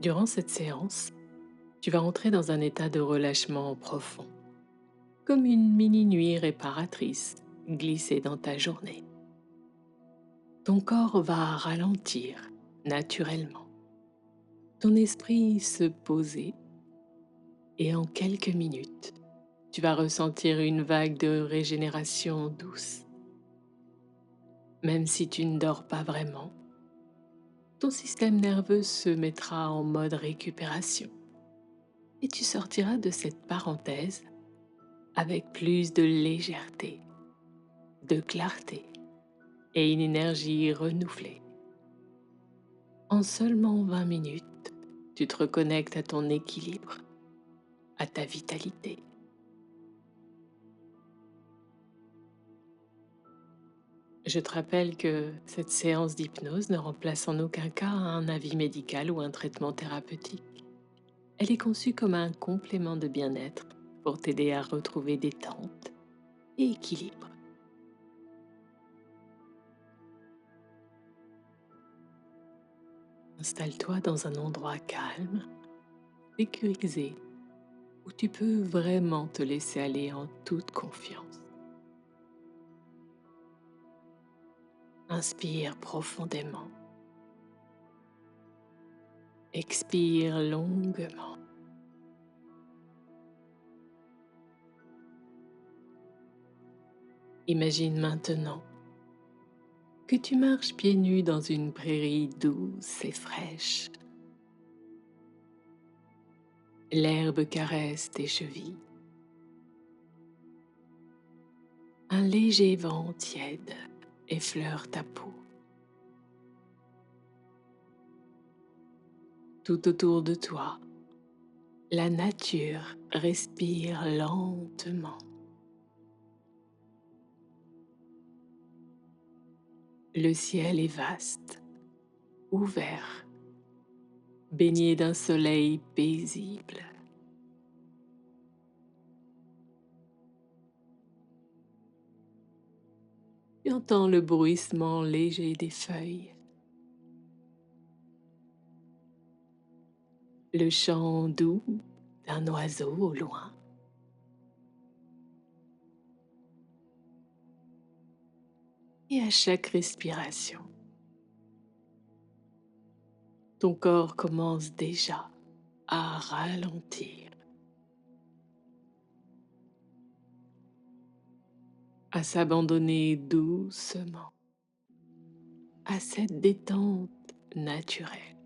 Durant cette séance, tu vas entrer dans un état de relâchement profond, comme une mini-nuit réparatrice glissée dans ta journée. Ton corps va ralentir naturellement, ton esprit se poser et en quelques minutes, tu vas ressentir une vague de régénération douce. Même si tu ne dors pas vraiment, ton système nerveux se mettra en mode récupération et tu sortiras de cette parenthèse avec plus de légèreté, de clarté et une énergie renouvelée. En seulement 20 minutes, tu te reconnectes à ton équilibre, à ta vitalité. Je te rappelle que cette séance d'hypnose ne remplace en aucun cas un avis médical ou un traitement thérapeutique. Elle est conçue comme un complément de bien-être pour t'aider à retrouver détente et équilibre. Installe-toi dans un endroit calme, sécurisé, où tu peux vraiment te laisser aller en toute confiance. Inspire profondément, expire longuement. Imagine maintenant que tu marches pieds nus dans une prairie douce et fraîche. L'herbe caresse tes chevilles. Un léger vent tiède effleure ta peau. Tout autour de toi, la nature respire lentement. Le ciel est vaste, ouvert, baigné d'un soleil paisible. Tu entends le bruissement léger des feuilles, le chant doux d'un oiseau au loin. Et à chaque respiration, ton corps commence déjà à ralentir, à s'abandonner doucement à cette détente naturelle.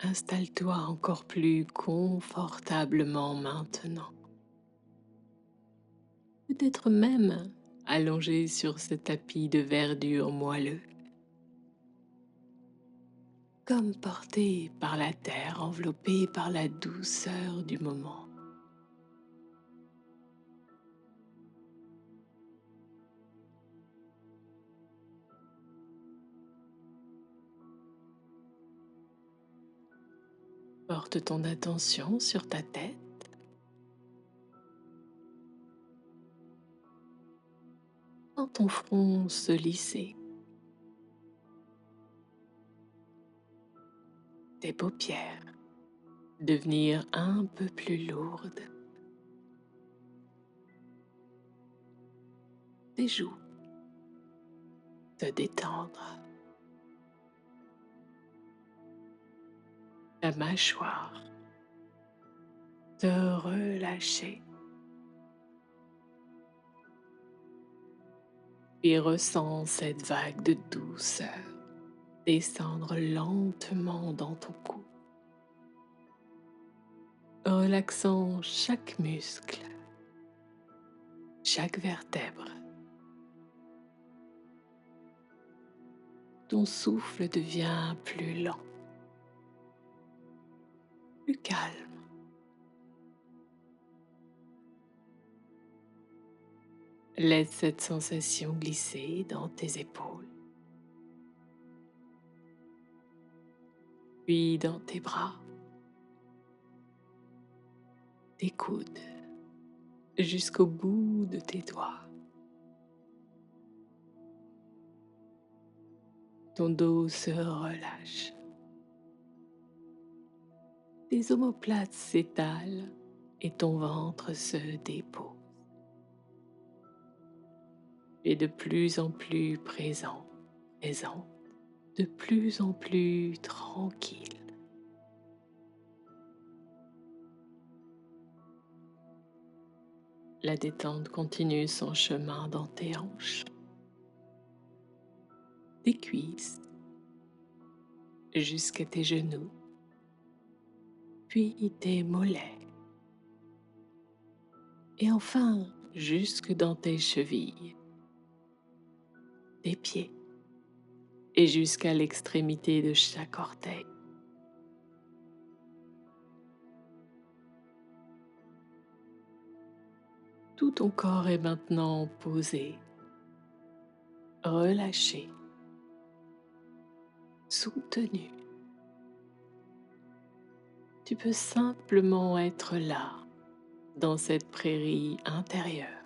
Installe-toi encore plus confortablement maintenant. Peut-être même allongé sur ce tapis de verdure moelleux, comme porté par la terre, enveloppé par la douceur du moment. Porte ton attention sur ta tête. Sens ton front se lisser, tes paupières devenir un peu plus lourdes, tes joues se détendre, ta mâchoire te relâcher. Puis ressens cette vague de douceur descendre lentement dans ton cou, relaxant chaque muscle, chaque vertèbre. Ton souffle devient plus lent, plus calme. Laisse cette sensation glisser dans tes épaules. puis dans tes bras, tes coudes, jusqu'au bout de tes doigts. Ton dos se relâche. Tes omoplates s'étalent et ton ventre se dépose. Tu es de plus en plus présent, de plus en plus tranquille. La détente continue son chemin dans tes hanches, tes cuisses, jusqu'à tes genoux, puis tes mollets, et enfin jusque dans tes chevilles, tes pieds, et jusqu'à l'extrémité de chaque orteil. Tout ton corps est maintenant posé, relâché, soutenu. Tu peux simplement être là, dans cette prairie intérieure,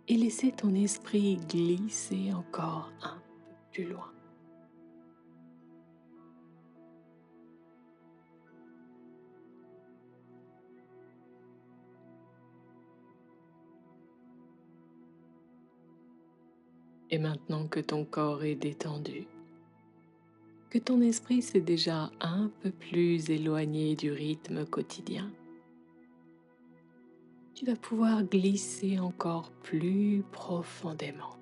et laisser ton esprit glisser encore un peu plus loin. Et maintenant que ton corps est détendu, que ton esprit s'est déjà un peu plus éloigné du rythme quotidien, tu vas pouvoir glisser encore plus profondément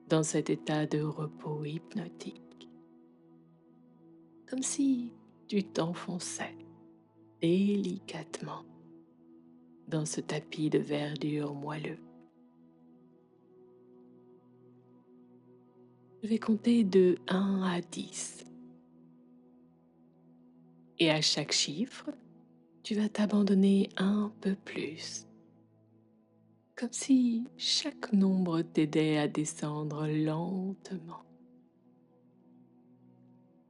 dans cet état de repos hypnotique, comme si tu t'enfonçais délicatement dans ce tapis de verdure moelleux. Je vais compter de 1 à 10. Et à chaque chiffre, tu vas t'abandonner un peu plus, comme si chaque nombre t'aidait à descendre lentement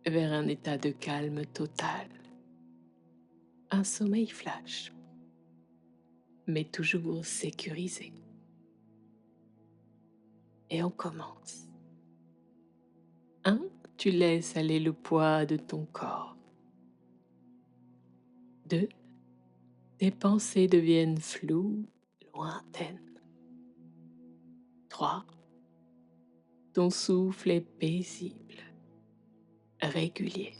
vers un état de calme total, un sommeil flash, mais toujours sécurisé. Et on commence. 1, tu laisses aller le poids de ton corps. 2, tes pensées deviennent floues, lointaines. 3, ton souffle est paisible, régulier.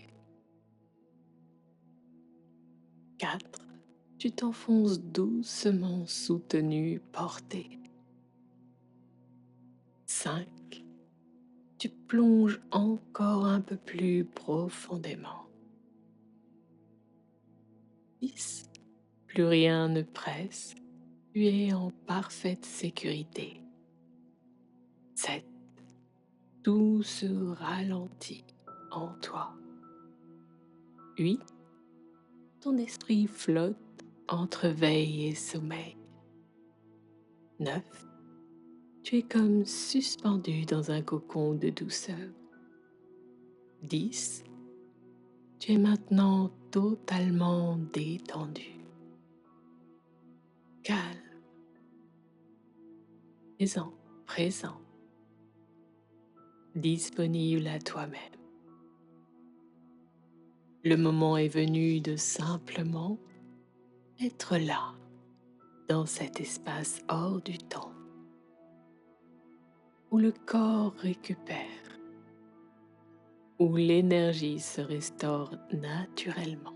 4, tu t'enfonces doucement soutenu, porté. 5, tu plonges encore un peu plus profondément. 6, plus rien ne presse, tu es en parfaite sécurité. 7, tout se ralentit en toi. 8, ton esprit flotte entre veille et sommeil. 9, tu es comme suspendu dans un cocon de douceur. 10, tu es maintenant totalement détendu, calme, présent, disponible à toi-même. Le moment est venu de simplement être là, dans cet espace hors du temps, où le corps récupère, où l'énergie se restaure naturellement.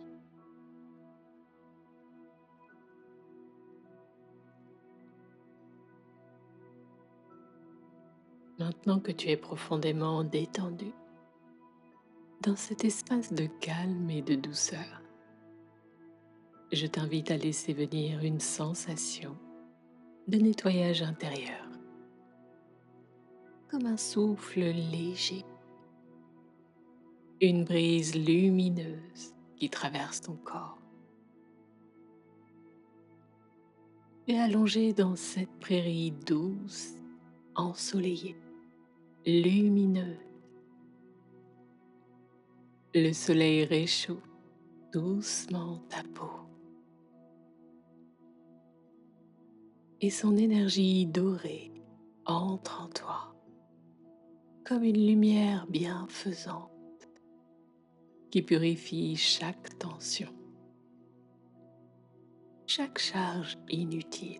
Maintenant que tu es profondément détendu, dans cet espace de calme et de douceur, je t'invite à laisser venir une sensation de nettoyage intérieur, comme un souffle léger, une brise lumineuse qui traverse ton corps. Tu es allongé dans cette prairie douce, ensoleillée, lumineuse. Le soleil réchauffe doucement ta peau et son énergie dorée entre en toi comme une lumière bienfaisante qui purifie chaque tension, chaque charge inutile.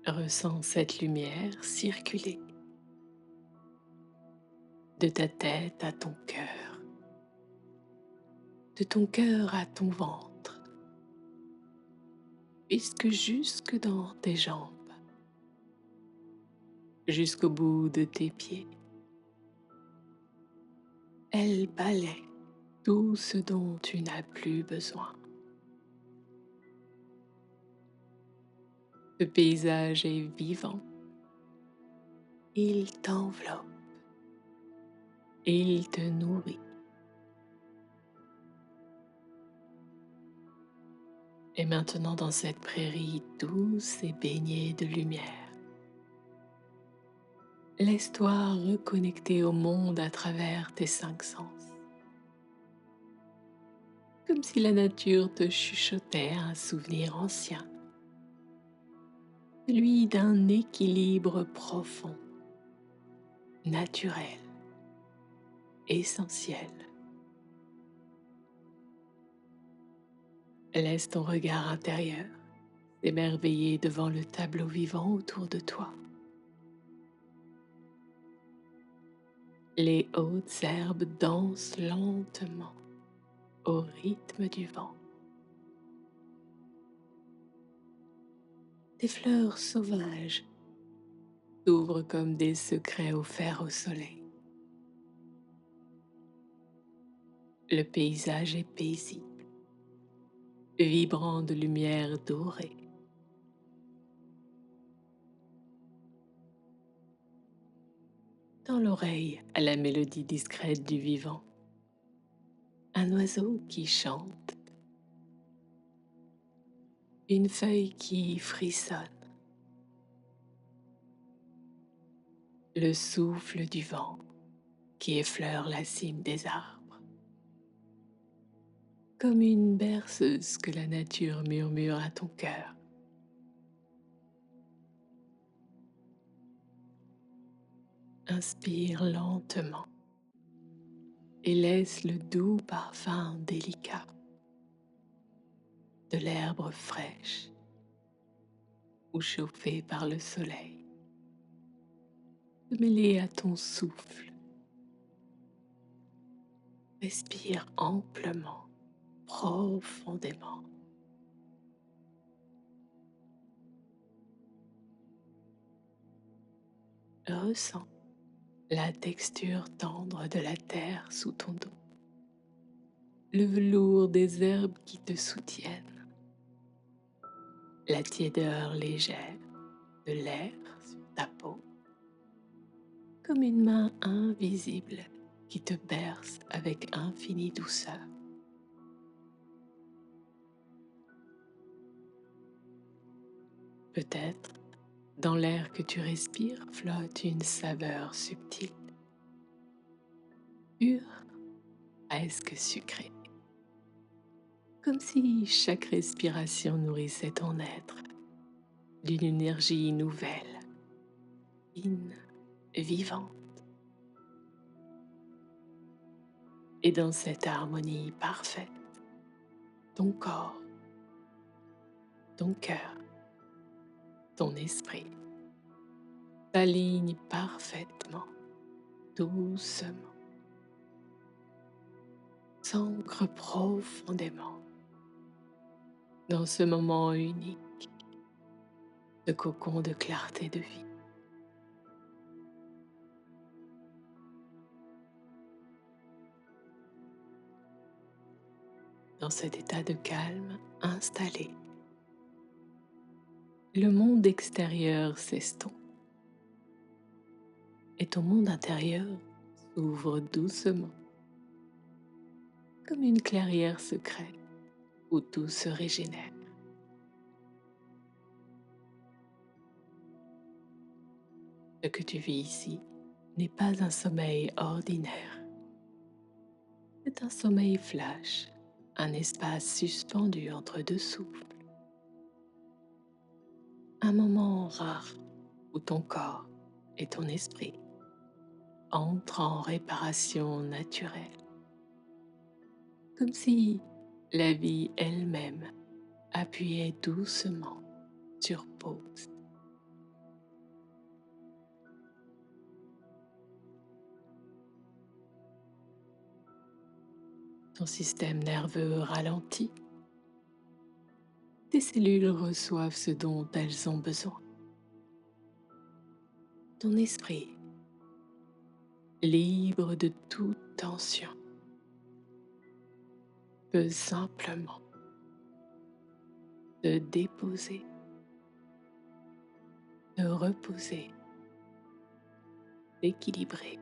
Ressens cette lumière circuler de ta tête à ton cœur, de ton cœur à ton ventre, puisque jusque dans tes jambes, jusqu'au bout de tes pieds, elle balaie tout ce dont tu n'as plus besoin. Ce paysage est vivant, il t'enveloppe, il te nourrit. Et maintenant dans cette prairie douce et baignée de lumière, laisse-toi reconnecter au monde à travers tes 5 sens, comme si la nature te chuchotait un souvenir ancien, celui d'un équilibre profond, naturel, essentiel. Laisse ton regard intérieur s'émerveiller devant le tableau vivant autour de toi. Les hautes herbes dansent lentement au rythme du vent. Des fleurs sauvages s'ouvrent comme des secrets offerts au soleil. Le paysage est paisible, vibrant de lumière dorée. Dans l'oreille, à la mélodie discrète du vivant, un oiseau qui chante, une feuille qui frissonne, le souffle du vent qui effleure la cime des arbres, comme une berceuse que la nature murmure à ton cœur. Inspire lentement et laisse le doux parfum délicat de l'herbe fraîche ou chauffée par le soleil se mêler à ton souffle. Respire amplement, profondément. Ressens la texture tendre de la terre sous ton dos, le velours des herbes qui te soutiennent, la tiédeur légère de l'air sur ta peau, comme une main invisible qui te berce avec infinie douceur. Peut-être, dans l'air que tu respires, flotte une saveur subtile, pure, presque sucrée, comme si chaque respiration nourrissait ton être d'une énergie nouvelle, fine, vivante. Et dans cette harmonie parfaite, ton corps, ton cœur, ton esprit s'alignent parfaitement, doucement, s'ancrent profondément dans ce moment unique de cocon de clarté de vie. Dans cet état de calme installé, le monde extérieur s'estompe et ton monde intérieur s'ouvre doucement, comme une clairière secrète où tout se régénère. Ce que tu vis ici n'est pas un sommeil ordinaire. C'est un sommeil flash, un espace suspendu entre deux souffles. Un moment rare où ton corps et ton esprit entrent en réparation naturelle, comme si la vie elle-même appuyait doucement sur pause. Ton système nerveux ralentit, tes cellules reçoivent ce dont elles ont besoin. Ton esprit, libre de toute tension, peut simplement te déposer, te reposer, t'équilibrer.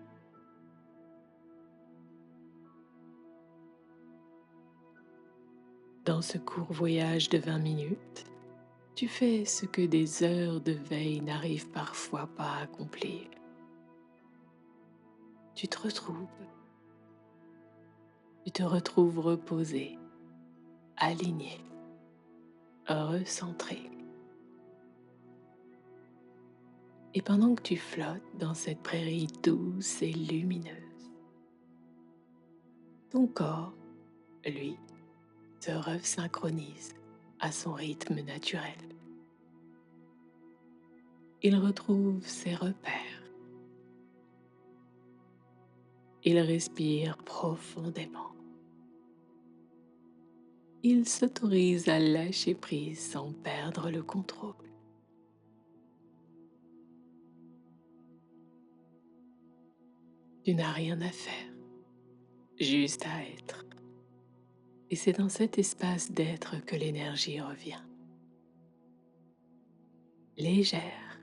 Dans ce court voyage de 20 minutes, tu fais ce que des heures de veille n'arrivent parfois pas à accomplir. Tu te retrouves, tu te retrouves reposé, aligné, recentré. Et pendant que tu flottes dans cette prairie douce et lumineuse, ton corps, lui, se resynchronise à son rythme naturel. Il retrouve ses repères. Il respire profondément. Il s'autorise à lâcher prise sans perdre le contrôle. Tu n'as rien à faire, juste à être. Et c'est dans cet espace d'être que l'énergie revient. Légère,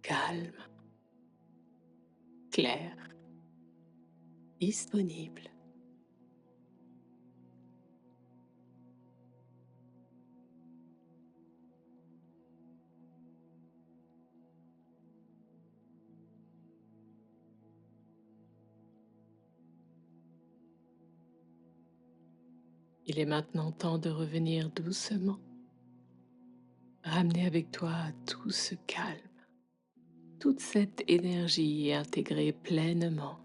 calme, claire, disponible. Il est maintenant temps de revenir doucement, ramener avec toi tout ce calme, toute cette énergie et intégrer pleinement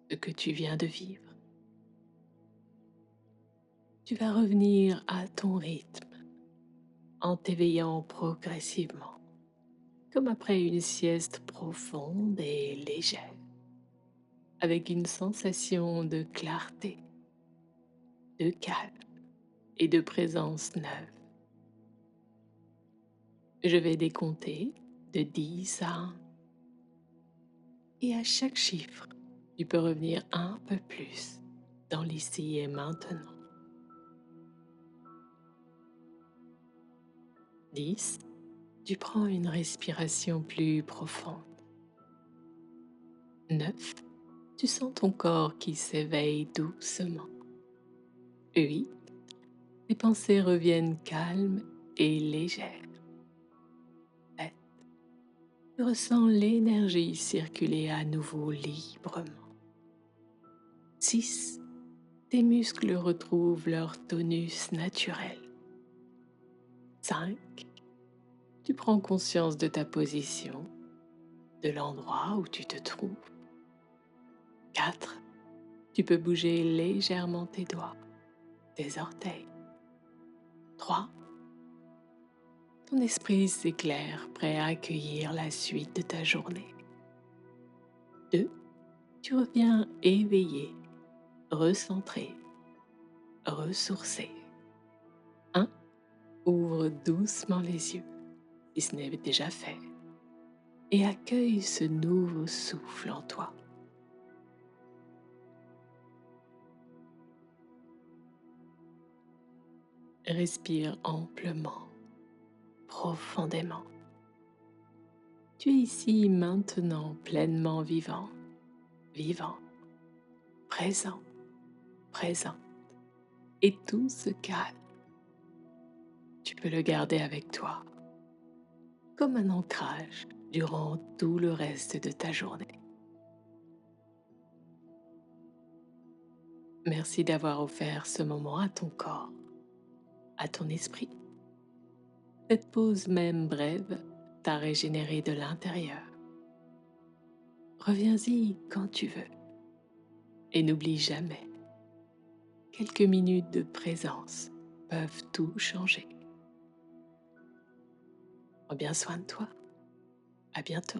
ce que tu viens de vivre. Tu vas revenir à ton rythme en t'éveillant progressivement, comme après une sieste profonde et légère, avec une sensation de clarté, de calme et de présence neuve. Je vais décompter de 10 à 1 et à chaque chiffre, tu peux revenir un peu plus dans l'ici et maintenant. 10, tu prends une respiration plus profonde. 9, tu sens ton corps qui s'éveille doucement. 8, tes pensées reviennent calmes et légères. 7, tu ressens l'énergie circuler à nouveau librement. 6, tes muscles retrouvent leur tonus naturel. 5, tu prends conscience de ta position, de l'endroit où tu te trouves. 4, tu peux bouger légèrement tes doigts, tes orteils. 3, ton esprit s'éclaire, prêt à accueillir la suite de ta journée. 2, tu reviens éveillé, recentré, ressourcé. 1, ouvre doucement les yeux, si ce n'est déjà fait, et accueille ce nouveau souffle en toi. Respire amplement, profondément. Tu es ici maintenant pleinement vivant, vivant, présent, présent. Et tout se calme. Tu peux le garder avec toi, comme un ancrage durant tout le reste de ta journée. Merci d'avoir offert ce moment à ton corps, à ton esprit. Cette pause même brève t'a régénéré de l'intérieur. Reviens-y quand tu veux et n'oublie jamais, quelques minutes de présence peuvent tout changer. Prends bien soin de toi. À bientôt.